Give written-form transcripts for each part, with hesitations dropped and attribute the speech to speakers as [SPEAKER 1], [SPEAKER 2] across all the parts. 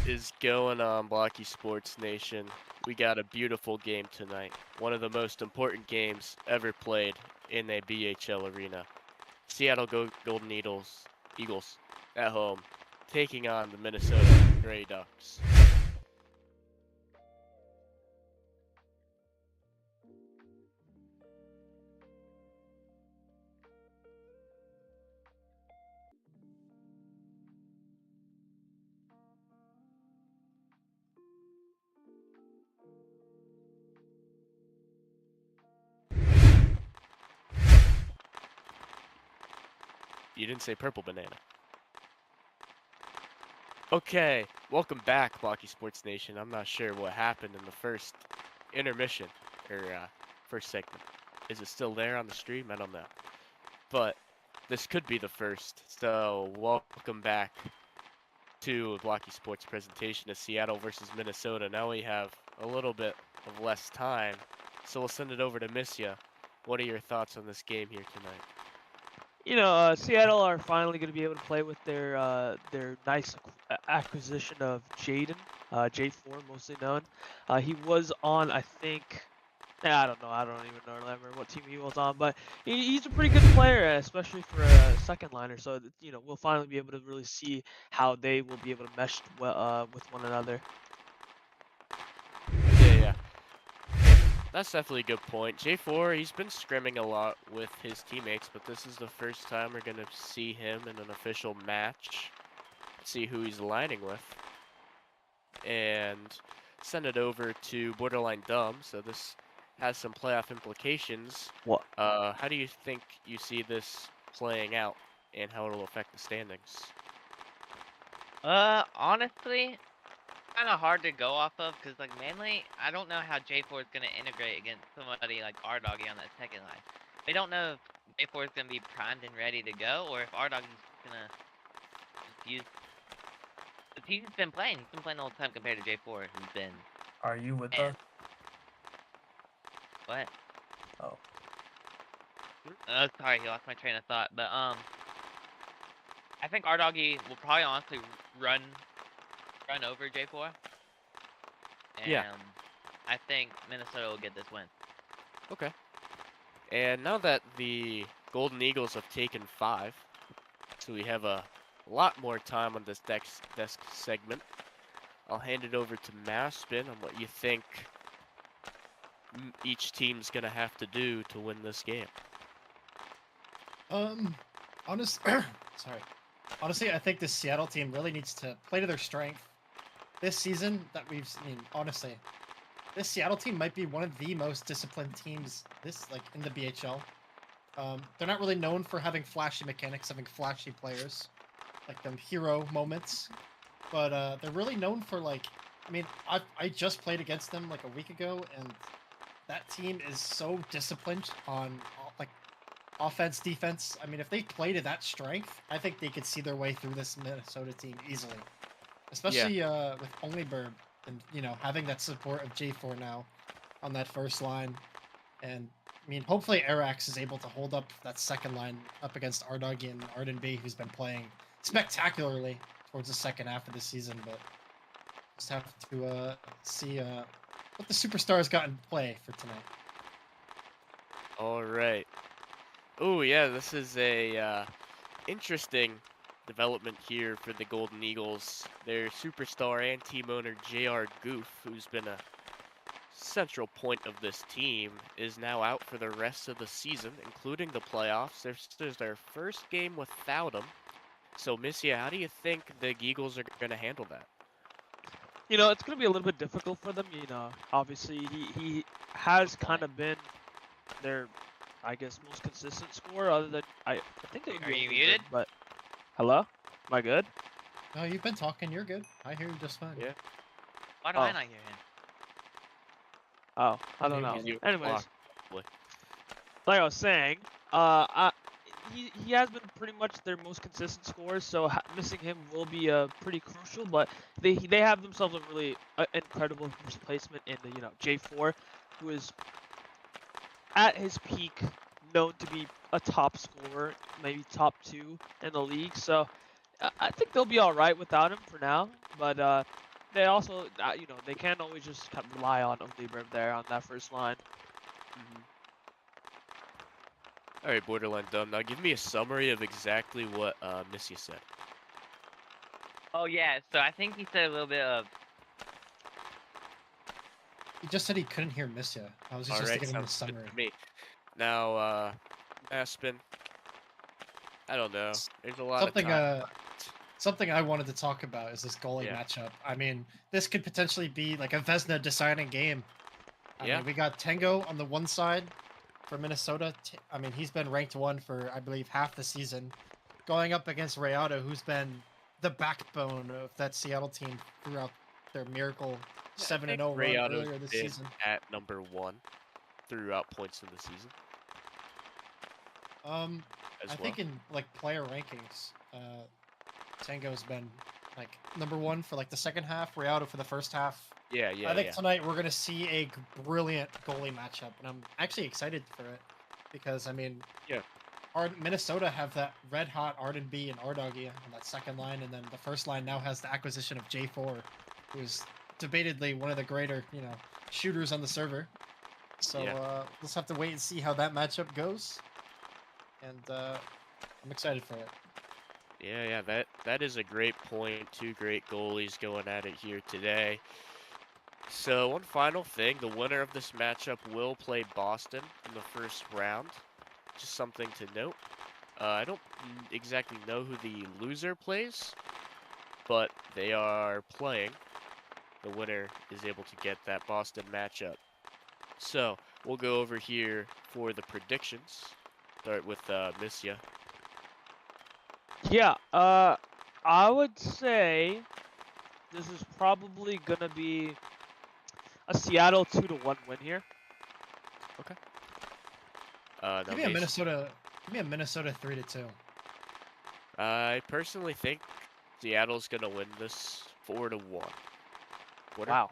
[SPEAKER 1] is going on, Blockey Sports Nation? We got a beautiful game tonight. One of the most important games ever played in a BHL arena. Seattle Golden Eagles at home, taking on the Minnesota Grey Ducks. You didn't say purple banana. Okay, welcome back, Blockey Sports Nation. I'm not sure what happened in the first intermission, or first segment. Is it still there on the stream? I don't know. But this could be the first, so welcome back to Blockey Sports presentation of Seattle versus Minnesota. Now we have a little bit of less time, so we'll send it over to Missia. What are your thoughts on this game here tonight?
[SPEAKER 2] Seattle are finally going to be able to play with their nice acquisition of Jaden, J4 mostly known. He was on, I think, I don't know, I don't even remember what team he was on, but he's a pretty good player, especially for a second liner. So we'll finally be able to really see how they will be able to mesh with one another.
[SPEAKER 1] Yeah. That's definitely a good point. J4, he's been scrimming a lot with his teammates, but this is the first time we're going to see him in an official match. See who he's aligning with. And send it over to Borderline Dumb. So this has some playoff implications.
[SPEAKER 2] What?
[SPEAKER 1] How do you think you see this playing out and how it'll affect the standings?
[SPEAKER 3] Honestly, kind of hard to go off of because, like, mainly, I don't know how J4 is going to integrate against somebody like R-Doggy on that second line. We don't know if J4 is going to be primed and ready to go, or if R-Doggy is going to use. He's been playing. He's been playing all the time compared to J4, who's been.
[SPEAKER 4] Are you with us?
[SPEAKER 3] What?
[SPEAKER 4] Oh.
[SPEAKER 3] Oh, sorry, he lost my train of thought. But I think R-Doggy will probably honestly run over J4. And
[SPEAKER 1] Yeah.
[SPEAKER 3] I think Minnesota will get this win.
[SPEAKER 1] Okay. And now that the Golden Eagles have taken 5, so we have a lot more time on this desk segment, I'll hand it over to Maspin on what you think each team's going to have to do to win this game.
[SPEAKER 5] Honestly, I think this Seattle team really needs to play to their strength. This season that we've seen, honestly, this Seattle team might be one of the most disciplined teams in the BHL. They're not really known for having flashy mechanics, having flashy players, like them hero moments, but they're really known for I just played against them like a week ago, and that team is so disciplined on offense, defense. I mean, if they play to that strength, I think they could see their way through this Minnesota team easily. Especially with ohLuvv and having that support of J4 now on that first line, and I mean hopefully Arax is able to hold up that second line up against R-Doggy and Arden B, who's been playing spectacularly towards the second half of the season. But just have to see what the superstars got in play for tonight.
[SPEAKER 1] All right. Oh yeah, this is a interesting development here for the Golden Eagles. Their superstar and team owner JR Goof, who's been a central point of this team, is now out for the rest of the season, including the playoffs. This is their first game without him. So Missia, how do you think the Eagles are going to handle that?
[SPEAKER 2] It's going to be a little bit difficult for them. Obviously he has kind of been their, I guess, most consistent scorer. Other than I think they.
[SPEAKER 3] Are you muted?
[SPEAKER 2] But hello, am I good?
[SPEAKER 5] No, you've been talking. You're good. I hear you just fine.
[SPEAKER 1] Yeah.
[SPEAKER 3] Why do I not hear him?
[SPEAKER 2] Oh, I don't know.
[SPEAKER 1] You
[SPEAKER 2] Anyways,
[SPEAKER 1] blocked.
[SPEAKER 2] like I was saying, he has been pretty much their most consistent scorer, so missing him will be pretty crucial. But they have themselves a really incredible replacement in the J4, who is at his peak known to be a top scorer, maybe top 2 in the league. So I think they'll be all right without him for now. But they also, you know, they can't always just rely on ohLuvv there on that first line.
[SPEAKER 1] All right, Borderline Dumb. Now give me a summary of exactly what Missia said.
[SPEAKER 3] Oh yeah, so I think he said a little bit of.
[SPEAKER 5] He just said he couldn't hear Missia. I was just
[SPEAKER 1] All right,
[SPEAKER 5] giving him the
[SPEAKER 1] sounds good
[SPEAKER 5] summary.
[SPEAKER 1] to me. Now, Aspen. I don't know. There's a lot
[SPEAKER 5] Something
[SPEAKER 1] of time.
[SPEAKER 5] something I wanted to talk about is this goalie
[SPEAKER 1] Yeah.
[SPEAKER 5] matchup. I mean, this could potentially be like a Vesna deciding game. I
[SPEAKER 1] Yeah.
[SPEAKER 5] mean, we got Tango on the one side for Minnesota. I mean, he's been ranked 1 for, I believe, half the season, going up against Rayado, who's been the backbone of that Seattle team throughout their miracle 7-0 run
[SPEAKER 1] Rayado's
[SPEAKER 5] earlier this
[SPEAKER 1] been
[SPEAKER 5] season.
[SPEAKER 1] at number 1 throughout points in the season.
[SPEAKER 5] I think in like player rankings, Tango's been like number 1 for like the second half, Rayado for the first half.
[SPEAKER 1] Yeah, yeah,
[SPEAKER 5] I think
[SPEAKER 1] yeah.
[SPEAKER 5] tonight we're gonna see a brilliant goalie matchup, and I'm actually excited for it because I mean,
[SPEAKER 1] Yeah.
[SPEAKER 5] Minnesota have that red hot Arden B and Ardoggy on that second line, and then the first line now has the acquisition of J4, who is debatedly one of the greater, you know, shooters on the server. So
[SPEAKER 1] Yeah.
[SPEAKER 5] let's have to wait and see how that matchup goes, and I'm excited for it.
[SPEAKER 1] Yeah, that is a great point. Two great goalies going at it here today. So one final thing, the winner of this matchup will play Boston in the first round. Just something to note. I don't exactly know who the loser plays, but they are playing. The winner is able to get that Boston matchup. So we'll go over here for the predictions. Start with Missia.
[SPEAKER 2] Yeah, I would say this is probably gonna be a Seattle 2-1 win here.
[SPEAKER 1] Now
[SPEAKER 5] Give me a
[SPEAKER 1] Mason.
[SPEAKER 5] Minnesota 3-2.
[SPEAKER 1] I personally think Seattle's gonna win this 4-1. What?
[SPEAKER 2] Wow.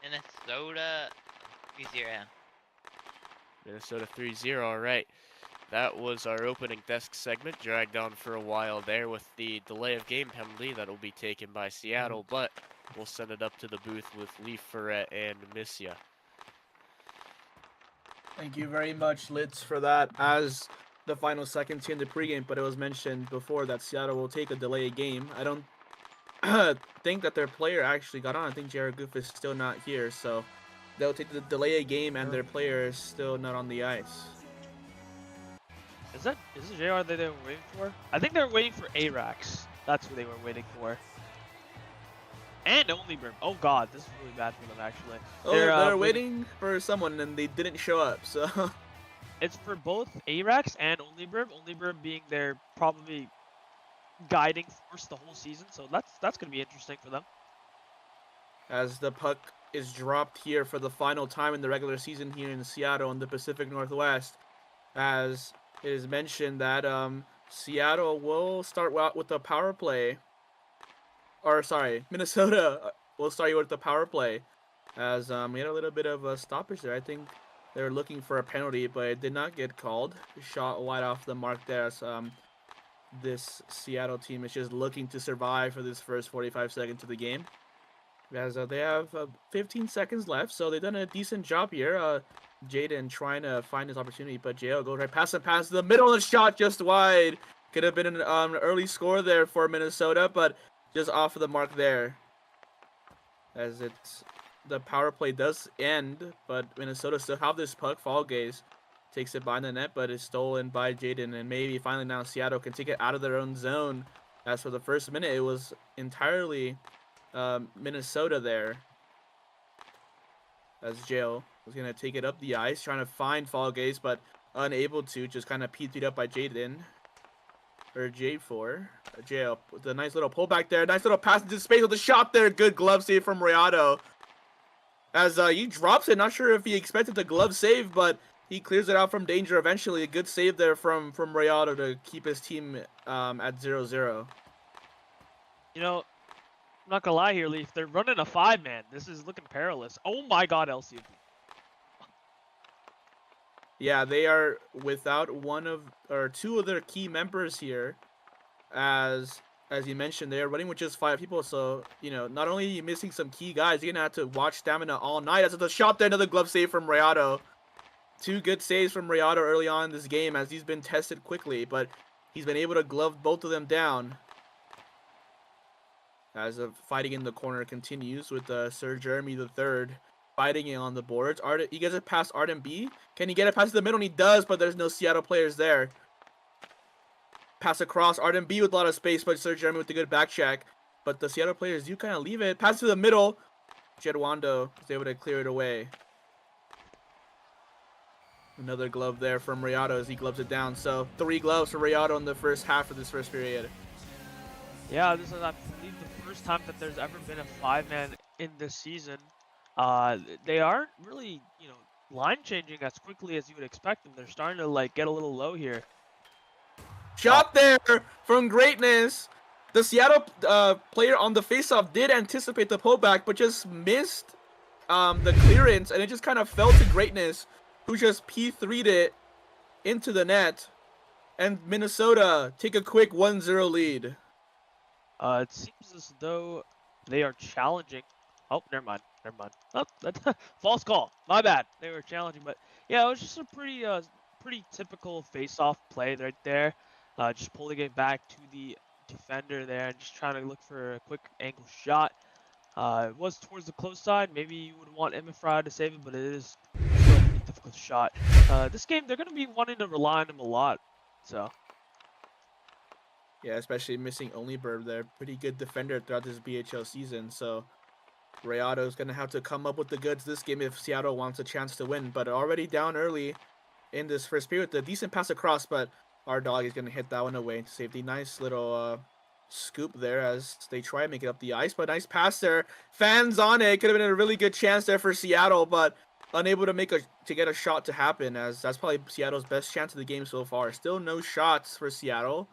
[SPEAKER 3] Minnesota 3-0.
[SPEAKER 1] Minnesota 3-0. All right. That was our opening desk segment, dragged on for a while there with the delay of game penalty that will be taken by Seattle, but we'll send it up to the booth with Leaf Ferret and Missia.
[SPEAKER 6] Thank you very much, Litz, for that. As the final seconds here in the pregame, but it was mentioned before that Seattle will take a delayed game. I don't think that their player actually got on. I think Jared Goof is still not here, so they'll take the delayed game and their player is still not on the ice.
[SPEAKER 2] Is it JR that they were waiting for? I think they were waiting for Arax. That's who they were waiting for. And ohLuvv. Oh god, this is really bad for them actually.
[SPEAKER 6] Oh, they're waiting for someone and they didn't show up, so
[SPEAKER 2] it's for both Arax and ohLuvv. ohLuvv being their probably guiding force the whole season, so that's gonna be interesting for them.
[SPEAKER 6] As the puck is dropped here for the final time in the regular season here in Seattle in the Pacific Northwest, as it is mentioned that Seattle will start out with the power play. Or sorry, Minnesota will start with the power play, as we had a little bit of a stoppage there. I think they were looking for a penalty, but it did not get called. Shot wide off the mark there. As, this Seattle team is just looking to survive for this first 45 seconds of the game. As they have 15 seconds left, so they've done a decent job here. Jaden trying to find his opportunity, but JL goes right past to the middle of the shot, just wide. Could have been an early score there for Minnesota, but just off of the mark there. As the power play does end, but Minnesota still have this puck. Fall Gaze takes it behind the net, but is stolen by Jaden, and maybe finally now Seattle can take it out of their own zone. As for the first minute, it was entirely Minnesota there. As JL was going to take it up the ice, trying to find Fall Gaze, but unable to, just kind of PT'd up by Jaden. Or J4. JL with a nice little pullback there. Nice little pass into space with a shot there. Good glove save from Rayado. As he drops it, not sure if he expected the glove save, but he clears it out from danger eventually. A good save there from Rayado to keep his team at 0-0.
[SPEAKER 2] You know, I'm not gonna lie here, Leaf. They're running a 5-man. This is looking perilous. Oh my god, LCP.
[SPEAKER 6] Yeah, they are without two of their key members here, as as you mentioned, they're running with just 5 people. So, you know, not only are you missing some key guys, you're going to have to watch stamina all night. As the shot there, another glove save from Rayado. 2 good saves from Rayado early on in this game as he's been tested quickly, but he's been able to glove both of them down. As the fighting in the corner continues with Sir Jeremy III fighting on the boards. He gets it past Arden B. Can he get it past the middle? And he does, but there's no Seattle players there. Pass across, Arden B with a lot of space, but Sir Jeremy with a good back check. But the Seattle players do kind of leave it. Pass to the middle. Jedwando is able to clear it away. Another glove there from Rayado as he gloves it down. So 3 gloves for Rayado in the first half of this first period.
[SPEAKER 2] Yeah, this is, I believe, the first time that there's ever been a 5-man in this season. They aren't really, you know, line changing as quickly as you would expect them. They're starting to like get a little low here.
[SPEAKER 6] Shot there from greatness. The Seattle player on the faceoff did anticipate the pullback, but just missed the clearance, and it just kind of fell to greatness, who just P3'd it into the net. And Minnesota take a quick 1-0 lead.
[SPEAKER 2] It seems as though they are challenging. Oh, never mind. Oh, false call. My bad. They were challenging, but yeah, it was just a pretty typical face-off play right there. Just pulling it back to the defender there and just trying to look for a quick angle shot. It was towards the close side. Maybe you would want Emifry to save it, but it is still a pretty difficult shot. This game, they're going to be wanting to rely on him a lot. So.
[SPEAKER 6] Yeah, especially missing ohLuvv there. Pretty good defender throughout this BHL season. So Rayado is going to have to come up with the goods this game if Seattle wants a chance to win. But already down early in this first period, a decent pass across, but our dog is going to hit that one away to safety. Nice little scoop there as they try to make it up the ice, but nice pass there. Fans on it. Could have been a really good chance there for Seattle, but unable to get a shot to happen, as that's probably Seattle's best chance of the game so far. Still no shots for Seattle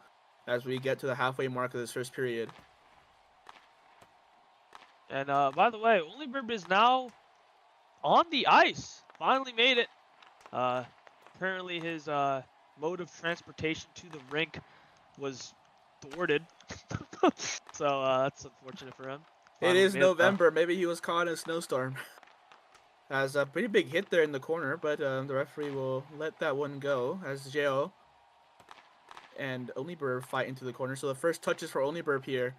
[SPEAKER 6] as we get to the halfway mark of this first period.
[SPEAKER 2] And by the way, ohLuvv is now on the ice. Finally made it. Apparently his mode of transportation to the rink was thwarted. So that's unfortunate for him.
[SPEAKER 6] It is November. Maybe he was caught in a snowstorm. As a pretty big hit there in the corner, but the referee will let that one go as Jo and ohLuvv fight into the corner. So the first touches for ohLuvv here,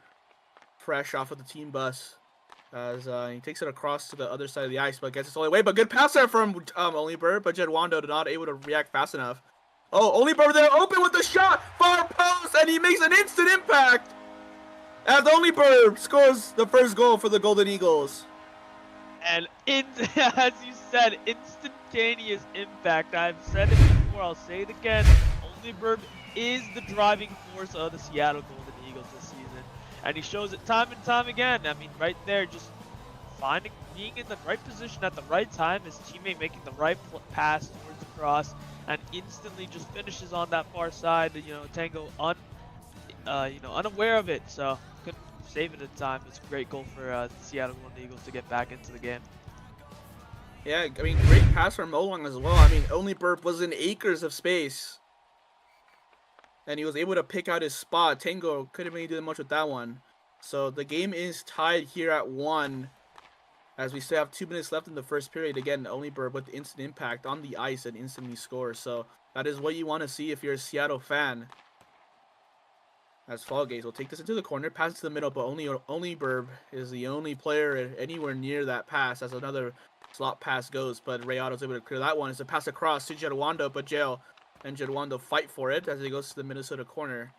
[SPEAKER 6] fresh off of the team bus, as he takes it across to the other side of the ice, but gets it all the way. But good pass there from ohLuvv, but Jedwando not able to react fast enough. Oh, ohLuvv there open with the shot, far post, and he makes an instant impact as ohLuvv scores the first goal for the Golden Eagles.
[SPEAKER 2] And as you said, instantaneous impact. I've said it before, I'll say it again. ohLuvv is the driving force of the Seattle Golden Eagles this season. And he shows it time and time again. I mean, right there, just being in the right position at the right time, his teammate making the right pass towards the cross, and instantly just finishes on that far side. You know, Tango unaware of it, so couldn't save it in time. It's a great goal for the Seattle Golden Eagles to get back into the game.
[SPEAKER 6] Yeah, I mean, great pass from ohLuvv as well. I mean, ohLuvv was in acres of space, and he was able to pick out his spot. Tango couldn't really do much with that one. So the game is tied here at 1, as we still have 2 minutes left in the first period. Again, ohLuvv with instant impact on the ice and instantly scores. So that is what you want to see if you're a Seattle fan. As Fallgaze will take this into the corner, pass to the middle, but ohLuvv is the only player anywhere near that pass as another slot pass goes. But Rayado's able to clear that one. It's a pass across to Jedwando, but Jail and Jedwando fight for it as he goes to the Minnesota corner.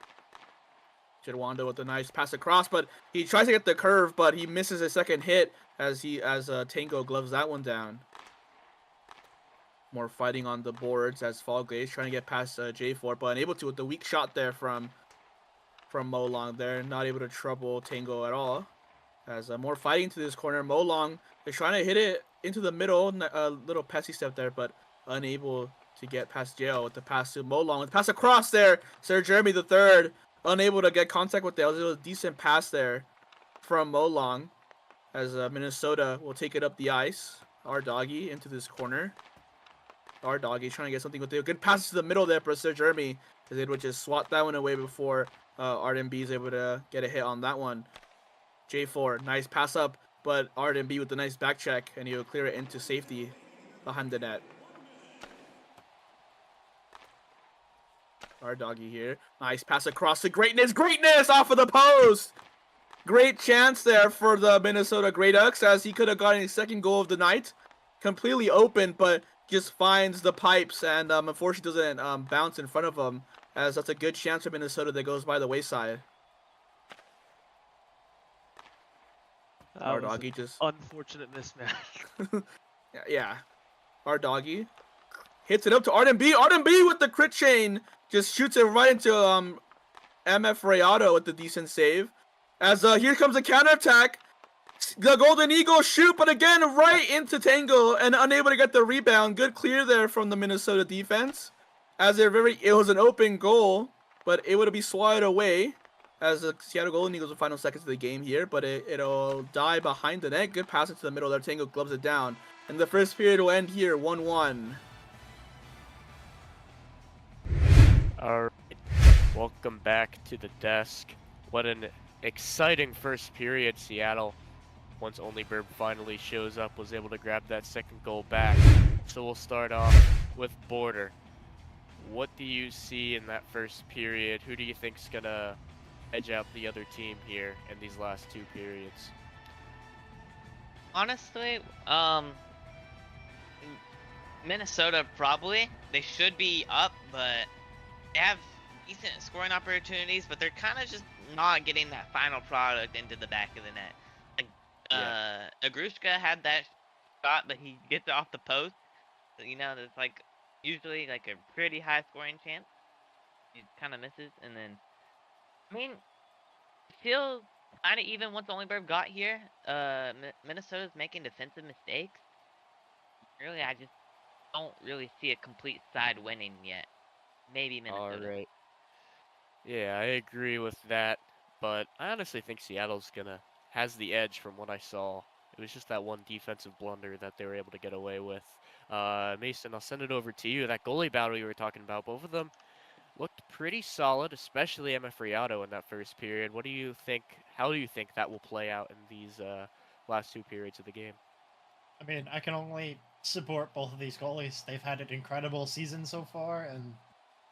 [SPEAKER 6] Jedwando with a nice pass across, but he tries to get the curve, but he misses a second hit as Tango gloves that one down. More fighting on the boards as Fallgaze trying to get past J4, but unable to with the weak shot there from ohLuvv there. Not able to trouble Tango at all. As more fighting to this corner, ohLuvv is trying to hit it into the middle. A little pesky step there, but unable to get past Jail with the pass to ohLuvv. With the pass across there, Sir Jeremy III unable to get contact with it. It was a decent pass there from ohLuvv as Minnesota will take it up the ice. Our doggy into this corner. Our doggy trying to get something with it. Good pass to the middle there for Sir Jeremy, as they would just swat that one away before RMB is able to get a hit on that one. J4, nice pass up, but RMB with the nice back check, and he'll clear it into safety behind the net. Our doggy here. Nice pass across to greatness. Greatness off of the post. Great chance there for the Minnesota Grey Ducks, as he could have gotten his second goal of the night. Completely open, but just finds the pipes, and unfortunately doesn't bounce in front of him, as that's a good chance for Minnesota that goes by the wayside. Our
[SPEAKER 2] was
[SPEAKER 6] doggy
[SPEAKER 2] an
[SPEAKER 6] just
[SPEAKER 2] unfortunate mismatch.
[SPEAKER 6] yeah. Our doggy hits it up to RMB. RMB with the crit chain just shoots it right into MF Rayado with the decent save. As here comes a counterattack. The Golden Eagles shoot, but again right into Tango and unable to get the rebound. Good clear there from the Minnesota defense. As it was an open goal, but it would be swatted away. As the Seattle Golden Eagles, the final seconds of the game here, but it'll die behind the net. Good pass into the middle there. Tango gloves it down. And the first period will end here, 1-1.
[SPEAKER 1] All right, welcome back to the desk. What an exciting first period. Seattle, once ohLuvv finally shows up, was able to grab that second goal back. So we'll start off with Border. What do you see in that first period? Who do you think's gonna edge out the other team here in these last two periods?
[SPEAKER 3] Honestly, Minnesota probably. They should be up, but they have decent scoring opportunities, but they're kind of just not getting that final product into the back of the net. Like, Agrushka had that shot, but he gets it off the post. So, you know, there's like usually like a pretty high scoring chance. He kind of misses, and then, I mean, still kind of even once ohLuvv got here. Minnesota's making defensive mistakes. Really, I just don't really see a complete side winning yet. Maybe Minnesota.
[SPEAKER 1] All right. Yeah, I agree with that, but I honestly think Seattle's has the edge from what I saw. It was just that one defensive blunder that they were able to get away with. Mason, I'll send it over to you. That goalie battle you were talking about, both of them looked pretty solid, especially MF Rayado in that first period. What do you think? How do you think that will play out in these last two periods of the game?
[SPEAKER 5] I mean, I can only support both of these goalies. They've had an incredible season so far, and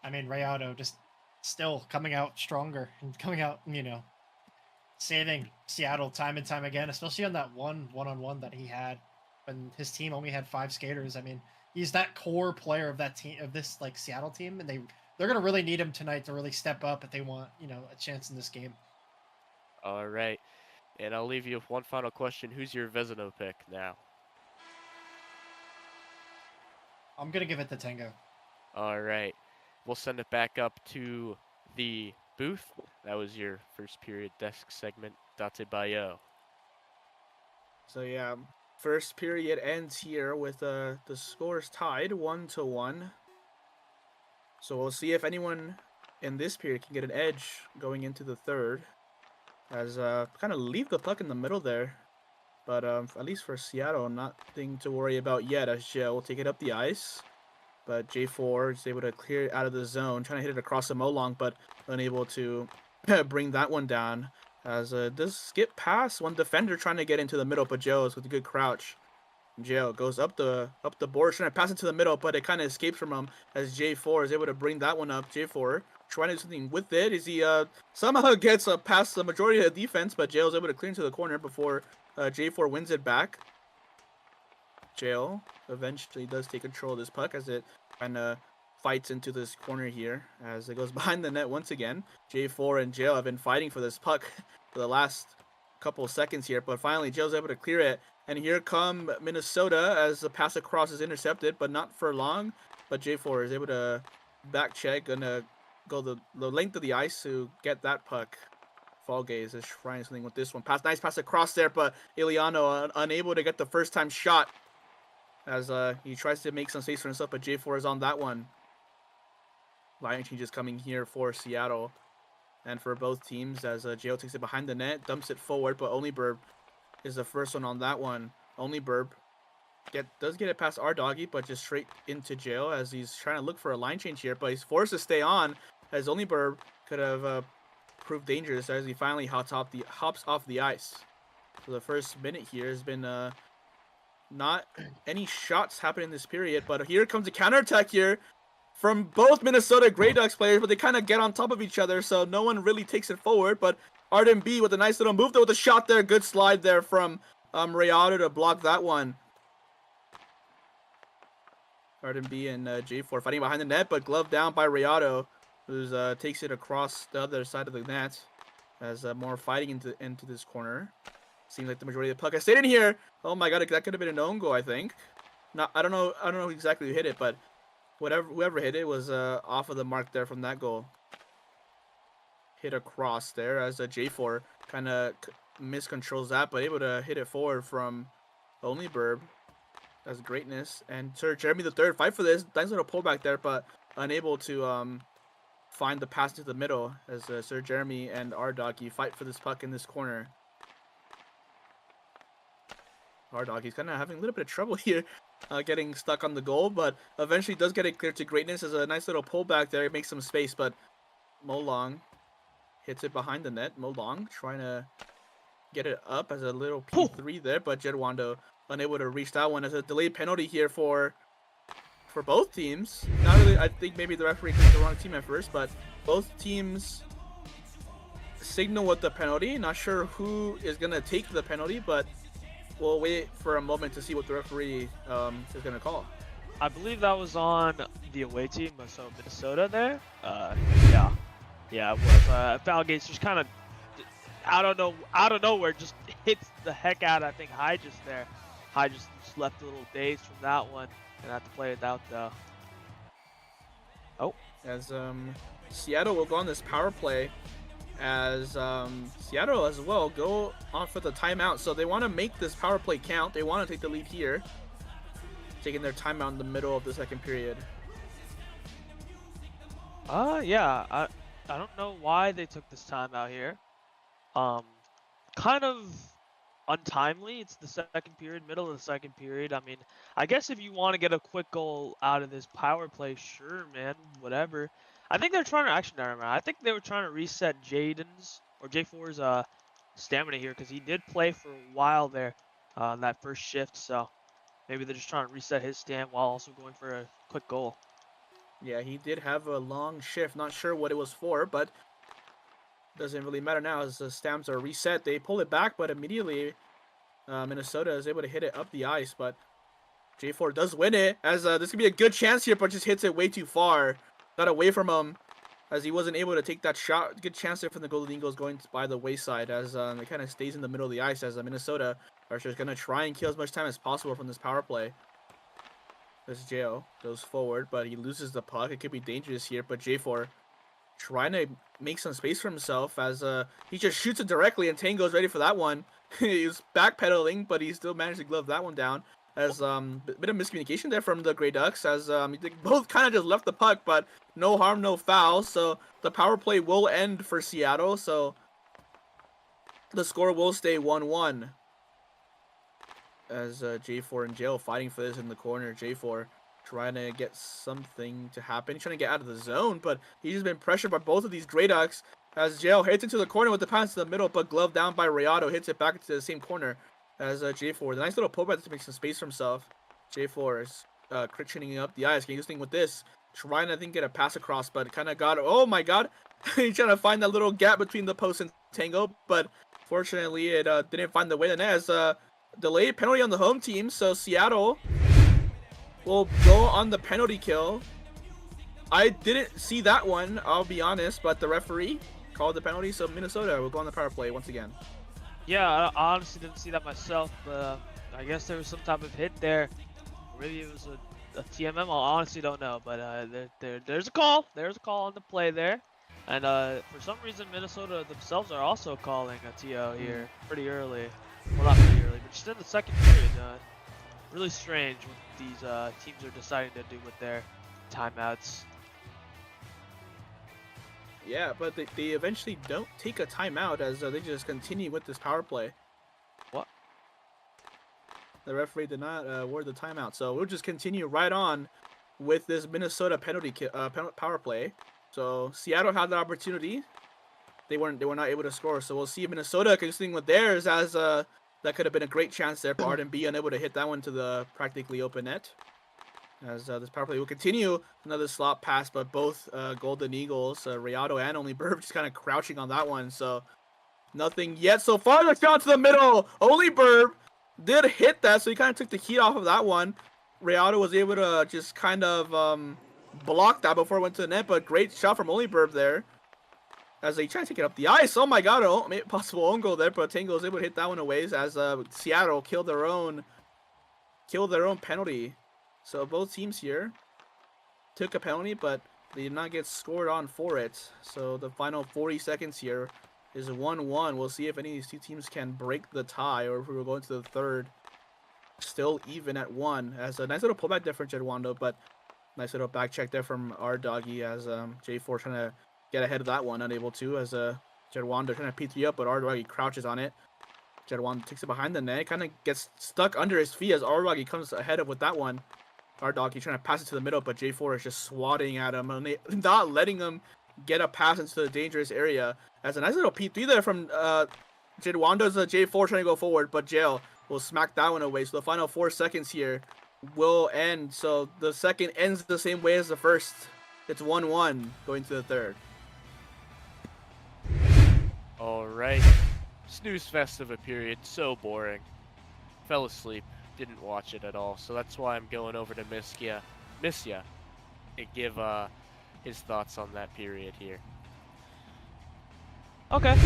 [SPEAKER 5] I mean, Rayado just still coming out stronger and coming out, you know, saving Seattle time and time again, especially on that one-on-one that he had when his team only had 5 skaters. I mean, he's that core player of that team, of this like Seattle team, and they're gonna really need him tonight to really step up if they want, you know, a chance in this game.
[SPEAKER 1] All right, and I'll leave you with one final question. Who's your Vezina pick now?
[SPEAKER 5] I'm gonna give it to Tango.
[SPEAKER 1] All right, we'll send it back up to the booth. That was your first period desk segment, Date Bayo.
[SPEAKER 6] So yeah, first period ends here with the scores tied 1-1. So we'll see if anyone in this period can get an edge going into the third, as kind of leave the puck in the middle there. But at least for Seattle, nothing to worry about yet, as Joe will take it up the ice. But J4 is able to clear it out of the zone, trying to hit it across the Molong, but unable to bring that one down. As does skip past one defender trying to get into the middle, but Joe's with a good crouch. Joe goes up the board, trying to pass it to the middle, but it kind of escapes from him, as J4 is able to bring that one up. J4 trying to do something with it, as he somehow gets past the majority of the defense, but Joe's able to clear into the corner before J4 wins it back. Jail eventually does take control of this puck, as it kind of fights into this corner here, as it goes behind the net once again. J4 and Jail have been fighting for this puck for the last couple of seconds here, but finally Jail's able to clear it, and here come Minnesota as the pass across is intercepted, but not for long. But J4 is able to back check, gonna go the length of the ice to get that puck. Fallgaze is trying something with this one. Nice pass across there, but Iliano unable to get the first time shot, as he tries to make some space for himself, but J4 is on that one. Line changes coming here for Seattle and for both teams, as Jo takes it behind the net, dumps it forward, but ohLuvv is the first one on that one. ohLuvv does get it past our doggy, but just straight into jail, as he's trying to look for a line change here, but he's forced to stay on, as ohLuvv could have prove dangerous as he finally hops off the ice. So the first minute here has been not any shots happening in this period, but here comes a counterattack here from both Minnesota Grey Ducks players, but they kind of get on top of each other, so no one really takes it forward. But Arden B with a nice little move there with a shot there. Good slide there from Rayado to block that one. Arden B and J4 fighting behind the net, but gloved down by Rayado, who takes it across the other side of the net as more fighting into this corner. Seems like the majority of the puck has stayed in here. Oh my god, that could have been an own goal, I think. I don't know exactly who hit it, but whoever hit it was off of the mark there from that goal. Hit across there as J4 kind of miscontrols that, but able to hit it forward from ohLuvv. That's greatness. And Sir Jeremy the third fight for this. Nice little pullback there, but unable to find the pass to the middle as Sir Jeremy and ohLuvv fight for this puck in this corner. ohLuvv, he's kind of having a little bit of trouble here getting stuck on the goal, but eventually does get it cleared to greatness as a nice little pullback there. It makes some space, but Molong hits it behind the net. Molong trying to get it up as a little P3 there, but Jedwando unable to reach that one as a delayed penalty here for both teams. Not really, I think maybe the referee picked the wrong team at first, but both teams signal with the penalty. Not sure who is going to take the penalty, but we'll wait for a moment to see what the referee is going to call.
[SPEAKER 2] I believe that was on the away team, so Minnesota there. Yeah, it was. Falgates just kind of, out of nowhere, just hits the heck out. I think High just there. High just left a little dazed from that one and had to play it out though. Oh,
[SPEAKER 6] as Seattle will go on this power play. As Seattle as well go on for the timeout, so they want to make this power play count. They want to take the lead here, taking their timeout in the middle of the second period.
[SPEAKER 2] Yeah, I don't know why they took this timeout here. Kind of untimely. It's the second period, middle of the second period. I mean, I guess if you want to get a quick goal out of this power play, sure, man, whatever. I think they're trying to actually, never mind. I think they were trying to reset Jaden's or J4's stamina here because he did play for a while there on that first shift. So maybe they're just trying to reset his stam while also going for a quick goal.
[SPEAKER 6] Yeah, he did have a long shift. Not sure what it was for, but doesn't really matter now as the stamps are reset. They pull it back, but immediately Minnesota is able to hit it up the ice. But J4 does win it as this could be a good chance here, but just hits it way too far. Got away from him as he wasn't able to take that shot. Good chance there from the Golden Eagles going by the wayside as it kind of stays in the middle of the ice as Minnesota are just going to try and kill as much time as possible from this power play. This Jo goes forward, but he loses the puck. It could be dangerous here, but J4 trying to make some space for himself as he just shoots it directly and Tango's ready for that one. He was backpedaling, but he still managed to glove that one down. As a bit of miscommunication there from the Grey Ducks as they both kind of just left the puck, but no harm, no foul. So the power play will end for Seattle. So the score will stay 1-1. As J4 and Jail fighting for this in the corner. J4 trying to get something to happen. He's trying to get out of the zone, but he's just been pressured by both of these Grey Ducks. As Jail hits into the corner with the pass to the middle, but gloved down by Rayado, hits it back into the same corner. As J4, the nice little pullback to make some space for himself. J4 is critching up the ice, getting this thing with this, trying to, I think, get a pass across, but kind of got, oh my god, he's trying to find that little gap between the post and Tango, but fortunately it didn't find the way to net as delayed penalty on the home team, so Seattle will go on the penalty kill. I didn't see that one, I'll be honest, but the referee called the penalty, so Minnesota will go on the power play once again.
[SPEAKER 2] Yeah, I honestly didn't see that myself, but I guess there was some type of hit there. Maybe it was a TMM. I honestly don't know, but there's a call. There's a call on the play there. And for some reason, Minnesota themselves are also calling a TO here pretty early. Well, not pretty early, but just in the second period. Really strange what these teams are deciding to do with their timeouts.
[SPEAKER 6] Yeah, but they eventually don't take a timeout as they just continue with this power play.
[SPEAKER 2] What?
[SPEAKER 6] The referee did not award the timeout, so we'll just continue right on with this Minnesota penalty power play. So Seattle had the opportunity they were not able to score. So we'll see if Minnesota continuing with theirs, as that could have been a great chance there for Arden B, unable to hit that one to the practically open net. As this power play will continue, another slot pass, but both Golden Eagles, Rayado and ohLuvv, just kind of crouching on that one. So nothing yet so far. The shot to the middle. ohLuvv did hit that, so he kind of took the heat off of that one. Rayado was able to just kind of block that before it went to the net, but great shot from ohLuvv there. As they try to take it up the ice. Oh my god, possible own goal there, but Tango was able to hit that one away as Seattle killed their own penalty. So both teams here took a penalty, but they did not get scored on for it. So the final 40 seconds here is 1-1. We'll see if any of these two teams can break the tie, or if we will go into the third still even at 1. As a nice little pullback there for Jedwando, but nice little back check there from our doggy, as J4 trying to get ahead of that one, unable to, as Jedwando trying to P3 up, but our doggy crouches on it. Jedwando takes it behind the net, kind of gets stuck under his feet as our doggy comes ahead of with that one. Our doggy trying to pass it to the middle, but J4 is just swatting at him, and not letting him get a pass into the dangerous area. As a nice little P3 there from Jedwando's J4 trying to go forward, but Jail will smack that one away. So the final 4 seconds here will end. So the second ends the same way as the first. It's 1-1 going to the third.
[SPEAKER 1] All right. Snooze fest of a period. So boring. Fell asleep. Didn't watch it at all. So that's why I'm going over to Misya to give his thoughts on that period here.
[SPEAKER 2] Okay.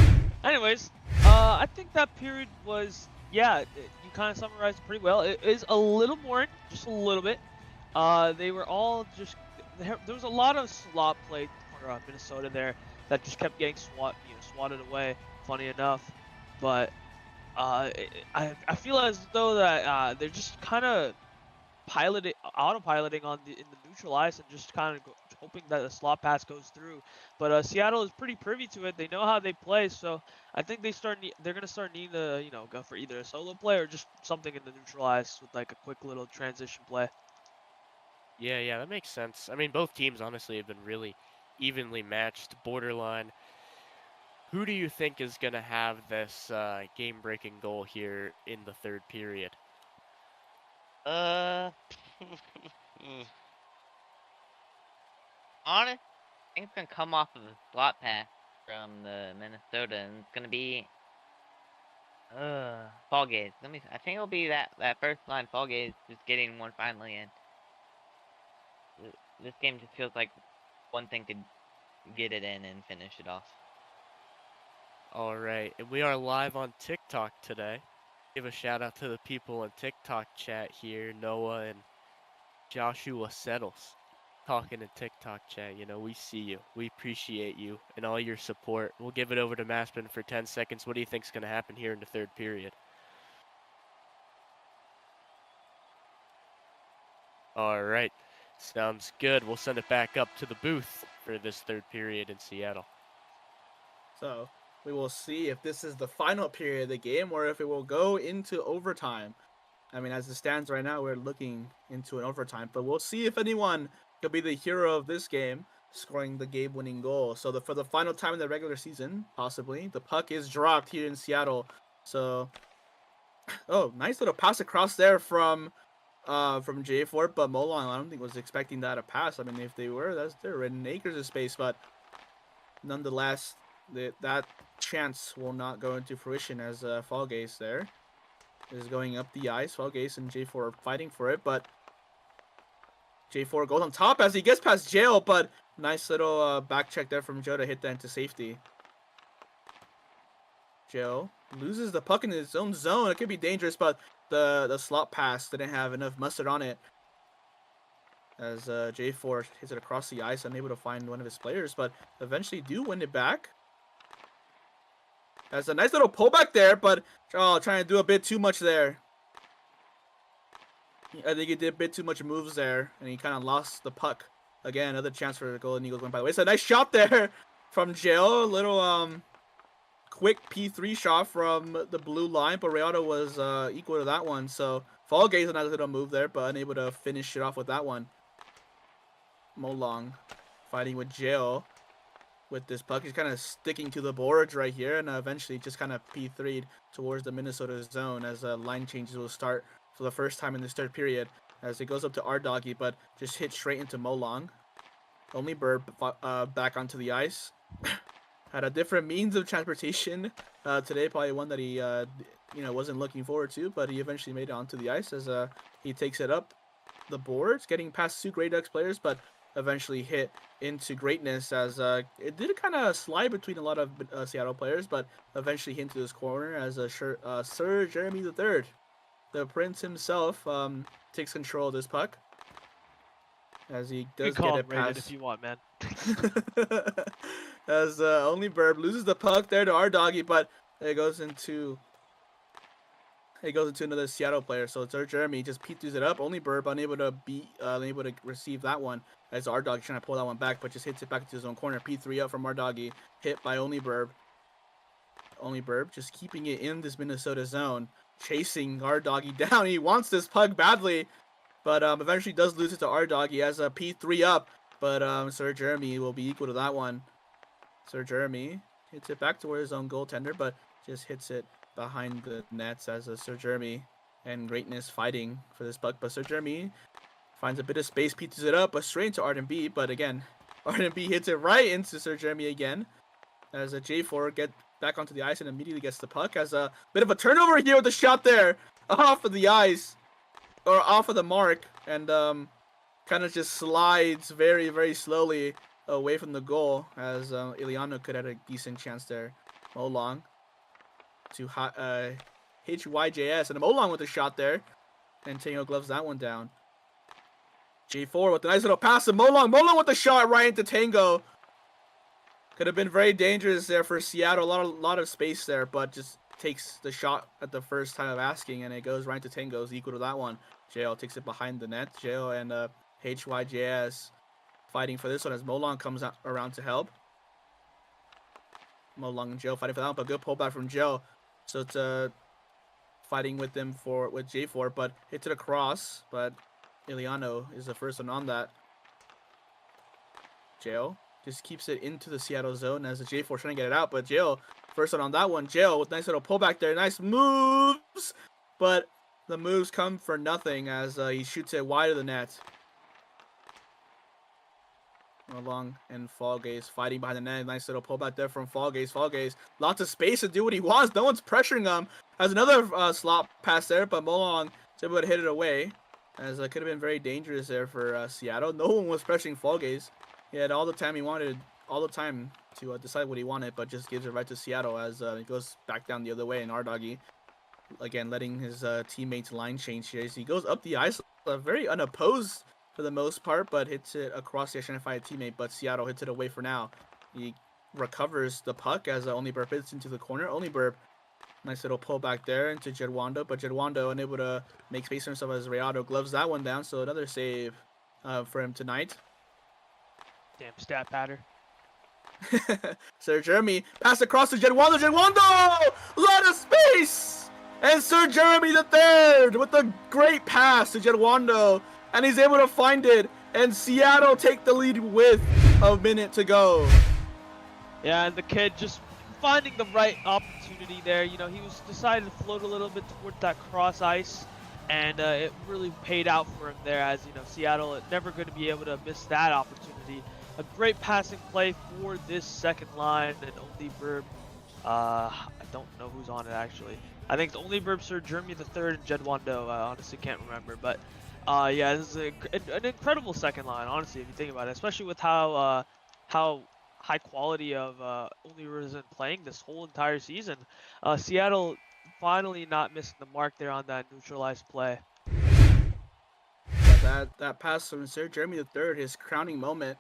[SPEAKER 2] Anyways, I think that period was, yeah, you kind of summarized it pretty well. It is a little boring, just a little bit. They were all just, there was a lot of slot play for Minnesota there that just kept getting swatted away, funny enough. But I feel as though that they're just kind of autopiloting in the neutral ice and just kind of hoping that the slot pass goes through. But Seattle is pretty privy to it. They know how they play, so I think they're gonna start needing to go for either a solo play or just something in the neutral ice with like a quick little transition play.
[SPEAKER 1] Yeah, that makes sense. I mean, both teams honestly have been really evenly matched, borderline. Who do you think is going to have this game-breaking goal here in the third period?
[SPEAKER 3] Honest, I think it's gonna come off of a slot pass from the Minnesota, and it's gonna be Fall Gaze. I think it'll be that first line, Fall Gaze, just getting one finally in. This game just feels like one thing could get it in and finish it off.
[SPEAKER 1] All right, and we are live on TikTok today. Give a shout out to the people in TikTok chat here, Noah and Joshua Settles, talking in TikTok chat. We see you. We appreciate you and all your support. We'll give it over to Maspin for 10 seconds. What do you think is going to happen here in the third period? All right, sounds good. We'll send it back up to the booth for this third period in Seattle.
[SPEAKER 6] So we will see if this is the final period of the game or if it will go into overtime. I mean, as it stands right now, we're looking into an overtime, but we'll see if anyone could be the hero of this game, scoring the game-winning goal. So for the final time in the regular season, possibly, the puck is dropped here in Seattle. So, nice little pass across there from J4, but Molon, I don't think was expecting that a pass. I mean, if they were, they're in acres of space, but nonetheless, that chance will not go into fruition as Fall Gaze there is going up the ice. Fall Gaze and J4 are fighting for it, but J4 goes on top as he gets past Jail, but nice little back check there from Joe to hit that into safety. Joe loses the puck in his own zone. It could be dangerous, but the slot pass didn't have enough mustard on it as J4 hits it across the ice, unable to find one of his players, but eventually do win it back. That's a nice little pullback there, but trying to do a bit too much there. I think he did a bit too much moves there, and he kind of lost the puck. Again, another chance for the Golden Eagles win, by the way. It's a nice shot there from Jail. A little quick P3 shot from the blue line, but Rayado was equal to that one. So Fall Gaze another little move there, but unable to finish it off with that one. Molong fighting with Jail. with this puck. He's kind of sticking to the boards right here, and eventually just kind of P3'd towards the Minnesota zone as line changes will start for the first time in this third period as it goes up to ohLuvv, but just hit straight into ohLuvv. ohLuvv back onto the ice. Had a different means of transportation today, probably one that he wasn't looking forward to, but he eventually made it onto the ice as he takes it up the boards, getting past 2 Grey Ducks players, but eventually hit into greatness as it did kind of slide between a lot of Seattle players, but eventually hit into this corner as Sir Jeremy III, the Prince himself, takes control of this puck as he does get it past.
[SPEAKER 2] If you want, man.
[SPEAKER 6] As ohLuvv loses the puck there to ohLuvv, but it goes into another Seattle player. So Sir Jeremy just P2s it up. ohLuvv unable to receive that one as ohLuvv trying to pull that one back, but just hits it back into his own corner. P3 up from ohLuvv, hit by ohLuvv. ohLuvv just keeping it in this Minnesota zone, chasing ohLuvv down. He wants this puck badly, but eventually does lose it to ohLuvv as a P3 up. But Sir Jeremy will be equal to that one. Sir Jeremy hits it back toward his own goaltender, but just hits it behind the nets as Sir Jeremy and Greatness fighting for this puck. But Sir Jeremy finds a bit of space, P2s it up, but straight into RB. But again, RB hits it right into Sir Jeremy again as a J4 get back onto the ice and immediately gets the puck. As a bit of a turnover here with the shot there off of the ice, or off of the mark, and kind of just slides very, very slowly away from the goal as Iliano could have a decent chance there. ohLuvv to HYJS, and ohLuvv with a shot there, and Tango gloves that one down. J4 with a nice little pass to ohLuvv with the shot right into Tango. Could have been very dangerous there for Seattle. A lot of space there, but just takes the shot at the first time of asking, and it goes right to Tango's equal to that one. JL takes it behind the net. JL and HYJS fighting for this one as ohLuvv comes around to help. ohLuvv and JL fighting for that one, but good pullback from JL. So it's fighting with them with J4, but hit to the cross, but Iliano is the first one on that. JL just keeps it into the Seattle zone as the J4 trying to get it out, but JL first one on that one. JL with nice little pullback there, nice moves, but the moves come for nothing as he shoots it wide of the net. ohLuvv and Fallgaze fighting behind the net. Nice little pullback there from Fallgaze. Fallgaze, lots of space to do what he wants. No one's pressuring him. Has another slot pass there, but ohLuvv is able to hit it away, as it could have been very dangerous there for Seattle. No one was pressuring Fallgaze. He had all the time he wanted, all the time to decide what he wanted, but just gives it right to Seattle as it goes back down the other way. And ohLuvv, again, letting his teammates line change here. As he goes up the ice, very unopposed for the most part, but hits it across the ice trying to find a teammate, but Seattle hits it away for now. He recovers the puck as ohLuvv hits into the corner. ohLuvv, nice little pullback there into Jedwando, but Jedwando unable to make space for himself as Rayado gloves that one down, so another save for him tonight.
[SPEAKER 2] Damn stat patter.
[SPEAKER 6] Sir Jeremy passed across to Jedwando. Jedwando! Lot of space! And Sir Jeremy III with a great pass to Jedwando, and he's able to find it, and Seattle take the lead with a minute to go.
[SPEAKER 2] Yeah, and the kid just finding the right opportunity there. You know, he was decided to float a little bit towards that cross ice, and it really paid out for him there, as you know, Seattle is never going to be able to miss that opportunity. A great passing play for this second line, and ohLuvv, I don't know who's on it actually. I think it's ohLuvv, Sir Jeremy III, and Jedwando. I honestly can't remember, but yeah, this is an incredible second line, honestly, if you think about it, especially with how high quality of ohLuvv is playing this whole entire season. Seattle finally not missing the mark there on that neutralized play.
[SPEAKER 6] Yeah, that pass from Sir Jeremy III, his crowning moment,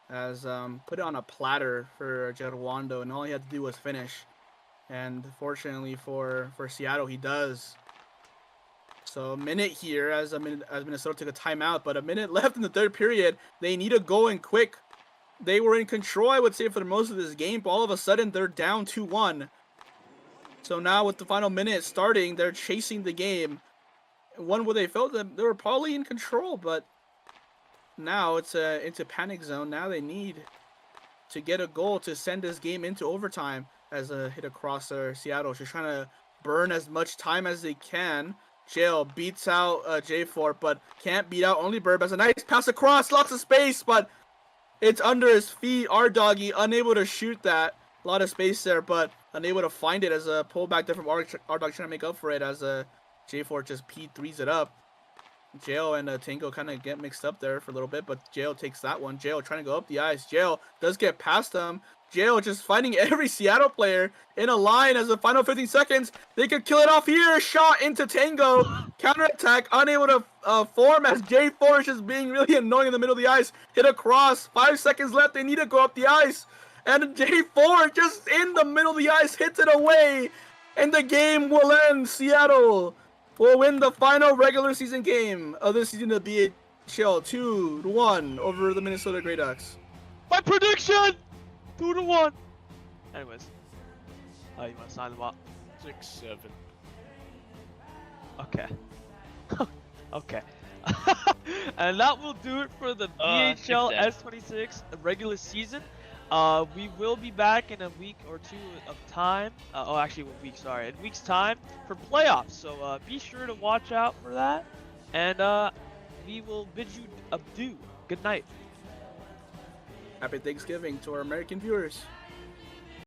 [SPEAKER 6] has put it on a platter for Jedwando, and all he had to do was finish. And fortunately for Seattle, he does. So a minute here as Minnesota took a timeout, but a minute left in the third period. They need a goal in quick. They were in control, I would say, for the most of this game, but all of a sudden they're down 2-1. So now with the final minute starting, they're chasing the game. One where they felt that they were probably in control, but now it's a panic zone. Now they need to get a goal to send this game into overtime as a hit across Seattle. She's trying to burn as much time as they can. Jail beats out J4, but can't beat out only Burb. Has a nice pass across, lots of space, but it's under his feet. Our doggy unable to shoot that. A lot of space there, but unable to find it as a pullback there from our dog trying to make up for it as J4 just P3s it up. Jail and Tango kind of get mixed up there for a little bit, but Jail takes that one. Jail trying to go up the ice. Jail does get past them. Jail just fighting every Seattle player in a line as the final 15 seconds. They could kill it off here. Shot into Tango. Counterattack. Unable to form as J4 is just being really annoying in the middle of the ice. Hit across. 5 seconds left. They need to go up the ice. And J4 just in the middle of the ice hits it away. And the game will end. Seattle will win the final regular season game of this season of BHL 2-1 over the Minnesota Grey Ducks.
[SPEAKER 2] My prediction! 2-1. Anyways. You want to sign them up?
[SPEAKER 1] 6-7.
[SPEAKER 2] Okay. Okay. And that will do it for the BHL S26 regular season. We will be back in a week or two of time. Actually, a week, sorry. In a week's time for playoffs. So be sure to watch out for that. And we will bid you adieu. Good night.
[SPEAKER 6] Happy Thanksgiving to our American viewers.